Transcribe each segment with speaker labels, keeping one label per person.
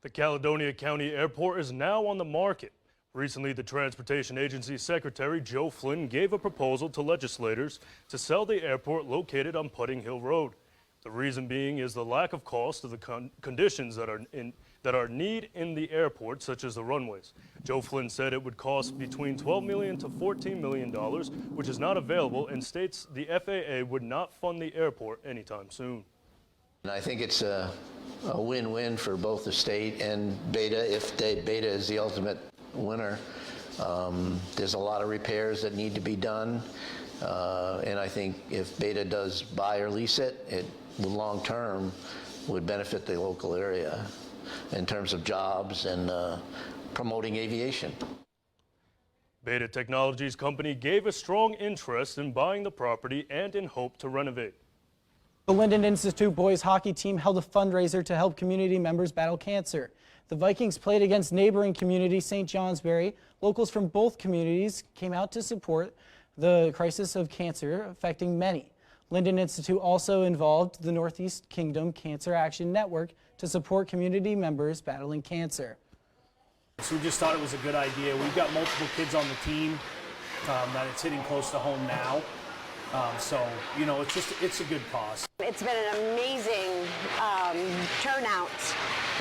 Speaker 1: The Caledonia County Airport is now on the market. Recently, the Transportation Agency Secretary Joe Flynn gave a proposal to legislators to sell the airport located on Pudding Hill Road. The reason being is the lack of cost of the conditions that are needed in the airport, such as the runways. Joe Flynn said it would cost between $12 million to $14 million, which is not available, and states the FAA would not fund the airport anytime soon.
Speaker 2: And I think it's a win-win for both the state and Beta if Beta is the ultimate winner. There's a lot of repairs that need to be done, and I think if Beta does buy or lease it, it long-term would benefit the local area in terms of jobs and promoting aviation.
Speaker 1: Beta Technologies Company gave a strong interest in buying the property and in hope to renovate.
Speaker 3: The Lyndon Institute boys hockey team held a fundraiser to help community members battle cancer. The Vikings played against neighboring community St. Johnsbury. Locals from both communities came out to support the crisis of cancer affecting many. Lyndon Institute also involved the Northeast Kingdom Cancer Action Network to support community members battling cancer.
Speaker 4: So we just thought it was a good idea. We've got multiple kids on the team that it's hitting close to home now. So, you know, it's a good cause.
Speaker 5: It's been an amazing turnout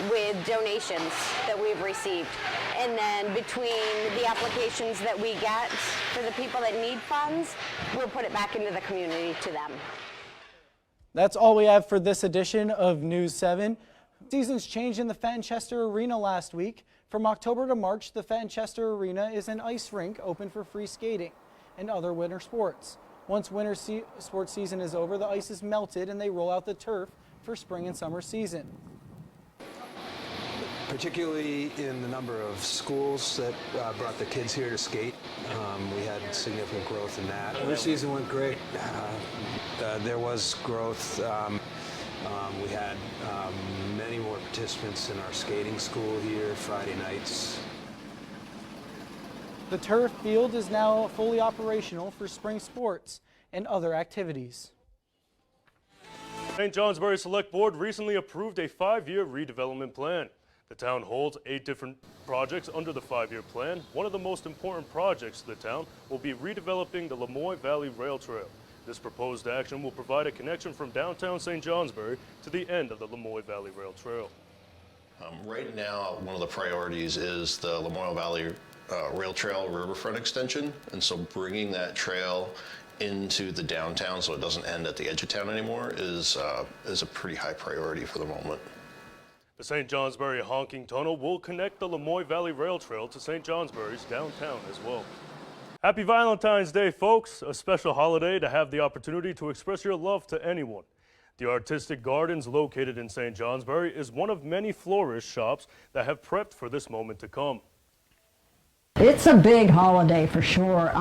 Speaker 5: with donations that we've received. And then between the applications that we get for the people that need funds, we'll put it back into the community to them.
Speaker 3: That's all we have for this edition of News 7. Seasons changed in the Fenchester Arena last week. From October to March, the Fenchester Arena is an ice rink open for free skating and other winter sports. Once winter sports season is over, the ice is melted and they roll out the turf for spring and summer season.
Speaker 6: Particularly in the number of schools that brought the kids here to skate, we had significant growth in that.
Speaker 7: This season went great.
Speaker 6: There was growth. We had many more participants in our skating school here Friday nights.
Speaker 3: The turf field is now fully operational for spring sports and other activities.
Speaker 1: St. Johnsbury Select Board recently approved a 5-year redevelopment plan. The town holds 8 different projects under the 5-year plan. One of the most important projects to the town will be redeveloping the Lemoy Valley Rail Trail. This proposed action will provide a connection from downtown St. Johnsbury to the end of the Lemoy Valley Rail Trail.
Speaker 8: Right now, one of the priorities is the Lemoy Valley Rail Trail riverfront extension, and so bringing that trail into the downtown so it doesn't end at the edge of town anymore is a pretty high priority for the moment.
Speaker 1: The St. Johnsbury Honking Tunnel will connect the Lemoy Valley Rail Trail to St. Johnsbury's downtown as well. Happy Valentine's Day, folks, a special holiday to have the opportunity to express your love to anyone. The Artistic Gardens located in St. Johnsbury is one of many florist shops that have prepped for this moment to come.
Speaker 9: It's a big holiday for sure,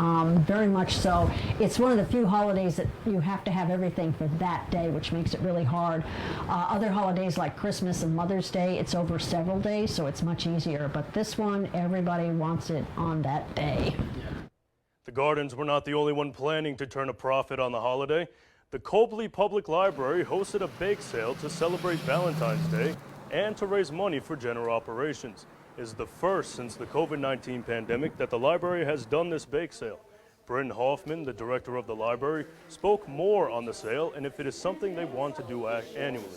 Speaker 9: very much so. It's one of the few holidays that you have to have everything for that day, which makes it really hard. Other holidays like Christmas and Mother's Day, it's over several days, so it's much easier. But this one, everybody wants it on that day.
Speaker 1: The Gardens were not the only one planning to turn a profit on the holiday. The Cobley Public Library hosted a bake sale to celebrate Valentine's Day and to raise money for general operations. It is the first since the COVID-19 pandemic that the library has done this bake sale. Bryn Hoffman, the director of the library, spoke more on the sale and if it is something they want to do annually.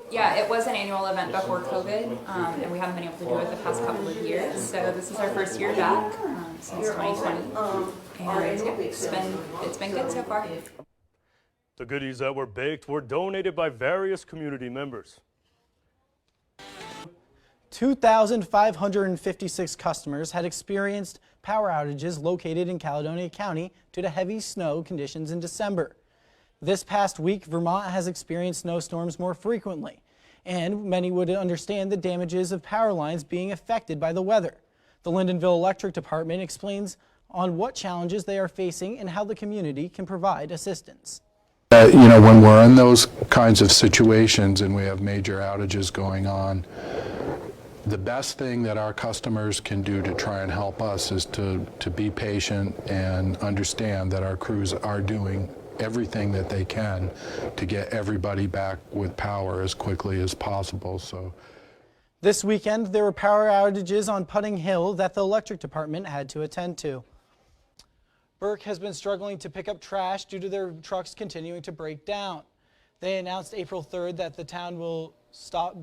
Speaker 10: Yeah, it was an annual event before COVID, and we haven't been able to do it the past couple of years. So this is our first year back since 2020, and yeah, it's been good so far.
Speaker 1: The goodies that were baked were donated by various community members.
Speaker 3: 2,556 customers had experienced power outages located in Caledonia County due to heavy snow conditions in December. This past week, Vermont has experienced snowstorms more frequently, and many would understand the damages of power lines being affected by the weather. The Lyndonville Electric Department explains on what challenges they are facing and how the community can provide assistance.
Speaker 11: You know, when we're in those kinds of situations and we have major outages going on, the best thing that our customers can do to try and help us is to be patient and understand that our crews are doing everything that they can to get everybody back with power as quickly as possible. So
Speaker 3: This weekend, there were power outages on Putting Hill that the electric department had to attend to. Burke has been struggling to pick up trash due to their trucks continuing to break down. They announced April 3rd that the town will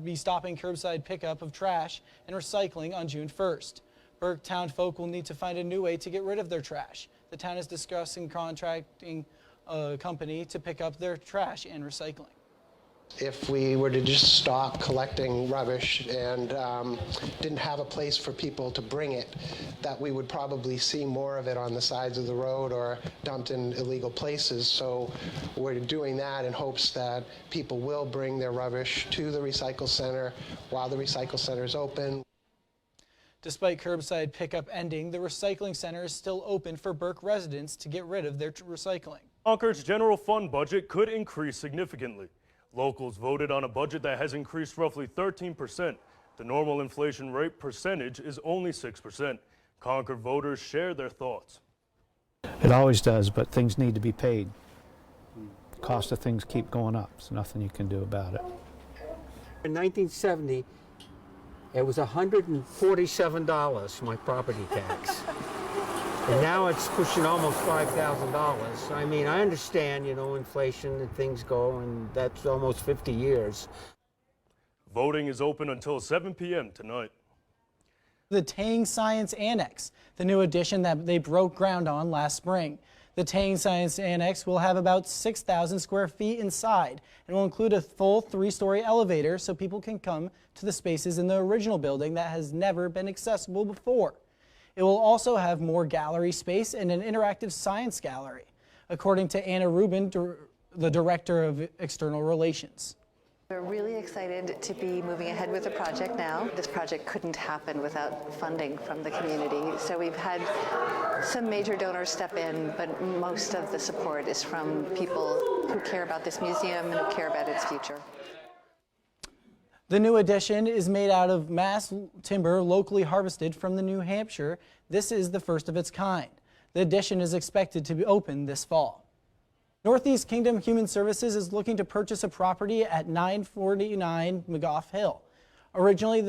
Speaker 3: be stopping curbside pickup of trash and recycling on June 1st. Burke town folk will need to find a new way to get rid of their trash. The town is discussing contracting a company to pick up their trash and recycling.
Speaker 7: If we were to just stop collecting rubbish and didn't have a place for people to bring it, that we would probably see more of it on the sides of the road or dumped in illegal places. So we're doing that in hopes that people will bring their rubbish to the recycle center while the recycle center is open.
Speaker 3: Despite curbside pickup ending, the recycling center is still open for Burke residents to get rid of their recycling.
Speaker 1: Concord's general fund budget could increase significantly. Locals voted on a budget that has increased roughly 13%. The normal inflation rate percentage is only 6%. Concord voters share their thoughts.
Speaker 12: It always does, but things need to be paid. Cost of things keep going up. There's nothing you can do about it.
Speaker 13: In 1970, it was $147, my property tax. And now it's pushing almost $5,000. I mean, I understand, you know, inflation and things go, and that's almost 50 years.
Speaker 1: Voting is open until 7 p.m. tonight.
Speaker 3: The Tang Science Annex, the new addition that they broke ground on last spring. The Tang Science Annex will have about 6,000 square feet inside and will include a full 3-story elevator so people can come to the spaces in the original building that has never been accessible before. It will also have more gallery space and an interactive science gallery, according to Anna Rubin, the Director of External Relations.
Speaker 14: We're really excited to be moving ahead with the project now. This project couldn't happen without funding from the community. So we've had some major donors step in, but most of the support is from people who care about this museum and who care about its future.
Speaker 3: The new addition is made out of mass timber locally harvested from New Hampshire. This is the first of its kind. The addition is expected to be open this fall. Northeast Kingdom Human Services is looking to purchase a property at 949 McGough Hill. Originally,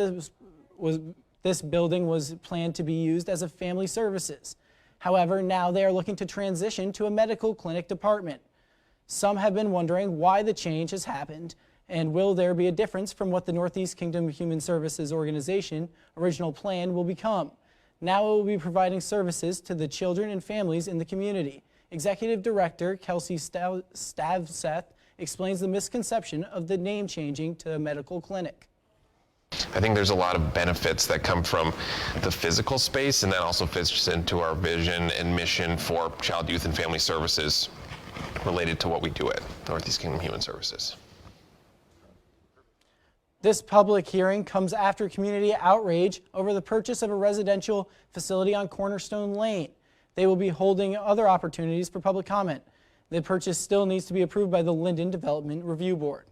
Speaker 3: this building was planned to be used as a family services. However, now they are looking to transition to a medical clinic department. Some have been wondering why the change has happened, and will there be a difference from what the Northeast Kingdom Human Services Organization original plan will become? Now it will be providing services to the children and families in the community. Executive Director Kelsey Stavseth explains the misconception of the name changing to a medical clinic.
Speaker 15: I think there's a lot of benefits that come from the physical space, and that also fits into our vision and mission for child, youth, and family services related to what we do at Northeast Kingdom Human Services.
Speaker 3: This public hearing comes after community outrage over the purchase of a residential facility on Cornerstone Lane. They will be holding other opportunities for public comment. The purchase still needs to be approved by the Lyndon Development Review Board.